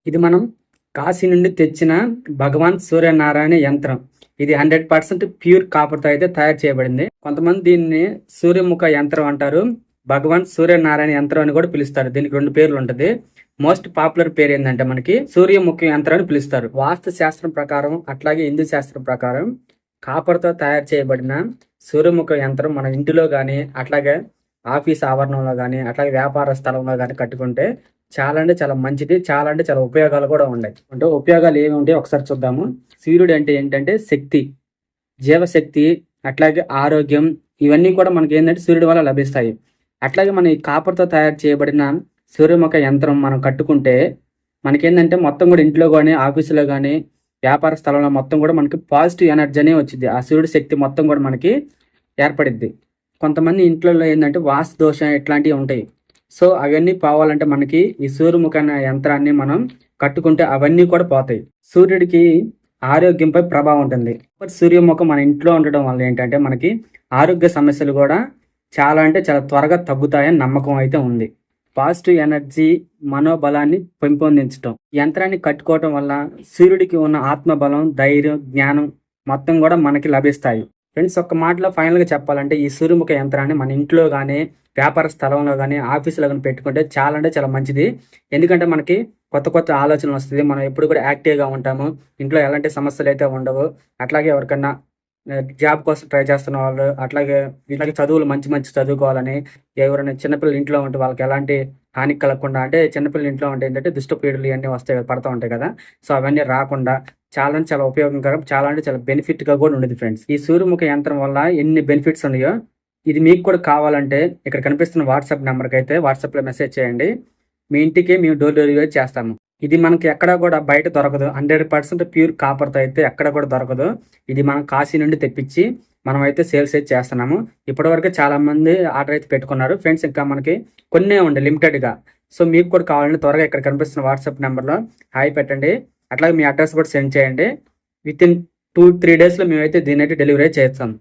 ఇది మనం కాశీ నుండి తెచ్చిన భగవాన్ సూర్యనారాయణ యంత్రం. ఇది 100% ప్యూర్ కాపర్తో అయితే తయారు చేయబడింది. కొంతమంది దీన్ని సూర్యముఖ యంత్రం అంటారు, భగవాన్ సూర్యనారాయణ యంత్రం అని కూడా పిలుస్తారు. దీనికి 2 పేర్లు ఉంటది. మోస్ట్ పాపులర్ పేరు ఏంటంటే మనకి సూర్యముఖ యంత్రం అని పిలుస్తారు. వాస్తు శాస్త్రం ప్రకారం అట్లాగే హిందూ శాస్త్రం ప్రకారం కాపర్తో తయారు చేయబడిన సూర్యముఖ యంత్రం మన ఇంటిలో కానీ, అట్లాగే ఆఫీస్ ఆవరణంలో కానీ, అట్లాగే వ్యాపార స్థలంలో కానీ కట్టుకుంటే చాలా అంటే చాలా మంచిది. చాలా అంటే చాలా ఉపయోగాలు కూడా ఉన్నాయి. అంటే ఉపయోగాలు ఏమి ఉంటాయి ఒకసారి చూద్దాము. సూర్యుడు అంటే ఏంటంటే శక్తి, జీవశక్తి, అట్లాగే ఆరోగ్యం, ఇవన్నీ కూడా మనకి ఏంటంటే సూర్యుడి వల్ల లభిస్తాయి. అట్లాగే మన ఈ కాపర్తో తయారు చేయబడిన సూర్యముఖ యంత్రం మనం కట్టుకుంటే మనకేంటంటే మొత్తం కూడా ఇంట్లో కానీ, ఆఫీసులో కానీ, వ్యాపార స్థలంలో మొత్తం కూడా మనకి పాజిటివ్ ఎనర్జీ అనే వచ్చింది. ఆ సూర్యుడి శక్తి మొత్తం కూడా మనకి ఏర్పడిద్ది. కొంతమంది ఇంట్లో ఏంటంటే వాస్తు దోషం ఇట్లాంటివి ఉంటాయి. సో అవన్నీ పోవాలంటే మనకి ఈ సూర్యముఖ యంత్రాన్ని మనం కట్టుకుంటే అవన్నీ కూడా పోతాయి. సూర్యుడికి ఆరోగ్యంపై ప్రభావం ఉంటుంది. సూర్యముఖం మన ఇంట్లో ఉండడం వల్ల ఏంటంటే మనకి ఆరోగ్య సమస్యలు కూడా చాలా అంటే చాలా త్వరగా తగ్గుతాయని నమ్మకం అయితే ఉంది. పాజిటివ్ ఎనర్జీ, మనోబలాన్ని పెంపొందించడం. యంత్రాన్ని కట్టుకోవటం వల్ల సూర్యుడికి ఉన్న ఆత్మబలం, ధైర్యం, జ్ఞానం మొత్తం కూడా మనకి లభిస్తాయి. ఫ్రెండ్స్, ఒక్క మాటలో ఫైనల్గా చెప్పాలంటే ఈ సూర్యముఖ యంత్రాన్ని మన ఇంట్లో కానీ, వ్యాపార స్థలంలో కానీ, ఆఫీసులో కానీ పెట్టుకుంటే చాలా అంటే చాలా మంచిది. ఎందుకంటే మనకి కొత్త కొత్త ఆలోచనలు వస్తుంది. మనం ఎప్పుడు కూడా యాక్టివ్గా ఉంటాము. ఇంట్లో ఎలాంటి సమస్యలు అయితే ఉండవు. అట్లాగే ఎవరికన్నా జాబ్ కోసం ట్రై చేస్తున్న వాళ్ళు, అట్లాగే వీళ్ళకి చదువులు మంచి మంచి చదువుకోవాలని, ఎవరైనా చిన్నపిల్లలు ఇంట్లో ఉంటే వాళ్ళకి ఎలాంటి హాని కలగకుండా, అంటే చిన్నపిల్లలు ఇంట్లో ఉంటే ఏంటంటే దుష్ట పీడలు ఇవన్నీ వస్తాయి, పడుతూ ఉంటాయి కదా. సో అవన్నీ రాకుండా చాలా అంటే చాలా ఉపయోగకరం, చాలా అంటే చాలా బెనిఫిట్ గా కూడా ఉండేది. ఫ్రెండ్స్, ఈ సూర్యముఖ యంత్రం వల్ల ఎన్ని బెనిఫిట్స్ ఉన్నాయో ఇది మీకు కూడా కావాలంటే ఇక్కడ కనిపిస్తున్న వాట్సాప్ నెంబర్కి అయితే వాట్సాప్లో మెసేజ్ చేయండి. మీ ఇంటికి మేము డోర్ డెలివరీ చేస్తాము. ఇది మనకి ఎక్కడ కూడా బయట దొరకదు. 100% ప్యూర్ కాపర్తో అయితే ఎక్కడ కూడా దొరకదు. ఇది మనం కాశీ నుండి తెప్పించి మనం అయితే సేల్స్ అయితే చేస్తున్నాము. ఇప్పటివరకు చాలా మంది ఆర్డర్ అయితే పెట్టుకున్నారు. ఫ్రెండ్స్, ఇంకా మనకి కొన్నే ఉండే లిమిటెడ్గా. సో మీకు కూడా కావాలంటే త్వరగా ఇక్కడ కనిపిస్తున్న వాట్సాప్ నెంబర్లో హాయ్ పెట్టండి. అట్లాగే మీ అడ్రస్ కూడా సెండ్ చేయండి. విత్ ఇన్ 2-3 డేస్లో మేమైతే దీని అయితే డెలివరీ చేస్తాం.